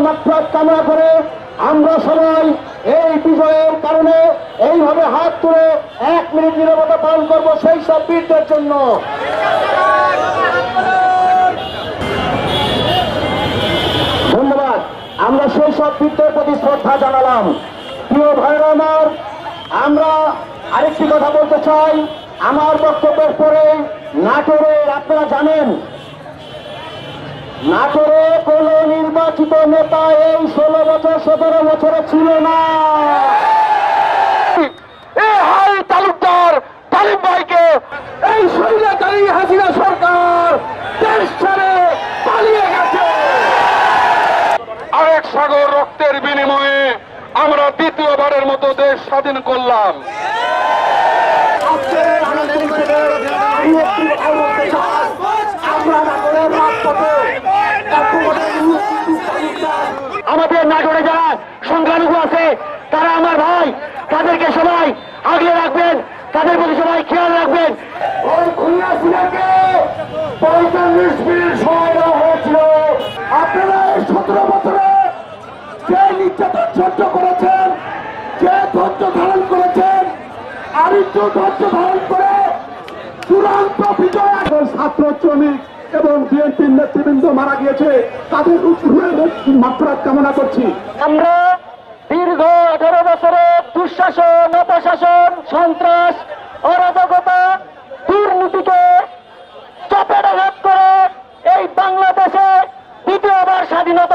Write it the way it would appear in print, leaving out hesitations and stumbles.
মাগফিরাত কামনা করে আমরা সবাই এই বিজয়ের কারণে এইভাবে হাত তুলে 1 মিনিট নীরবতা পালন করব সেই সব বীরদের জন্য। ধন্যবাদ। আমরা সেই সব বীরদের প্রতি শ্রদ্ধা জানালাম। প্রিয় ভাইরা আমার, আমরা আরেকটি কথা বলতে চাই। আমার বক্তব্যের পরে নাটোরের, আপনারা জানেন নাটোরে কোন নির্বাচিত নেতা এই 16 বছর 17 বছরে ছিল না। হাই তালুকদার তালিম ভাইকে এই স্বৈরাচারী হাসিনা সরকার দেশ ছেড়ে পালিয়ে গেছে। আরেক সাগর রক্তের বিনিময়ে আমরা দ্বিতীয়বারের মতো দেশ স্বাধীন করলাম। আমাদের নাটোরে যারা সংখ্যালঘু আছে তারা আমার ভাই, তাদেরকে সবাই আগলে রাখবেন, তাদের প্রতি সবাই খেয়াল রাখবেন। ওই খুলনাকে 45 মিনিট সময় দেওয়া হয়েছিল। আপনারা এই 17 বছরে যে নির্যাতন সহ্য করেছেন, যে ধৈর্য ধারণ করেছেন, আর একটু ধৈর্য ধারণ করে চূড়ান্ত বিজয়। ছাত্র, শ্রমিক এবং বিএনপির নেতৃবৃন্দ মারা গিয়েছে, তাদের মাগফিরাত কামনা করছি। আমরা দীর্ঘ 18 বছরের দুঃশাসন, অপশাসন, সন্ত্রাস, অরাজকতা, দুর্নীতিকে চপেটাঘাত করে এই বাংলাদেশে দ্বিতীয়বার স্বাধীনতা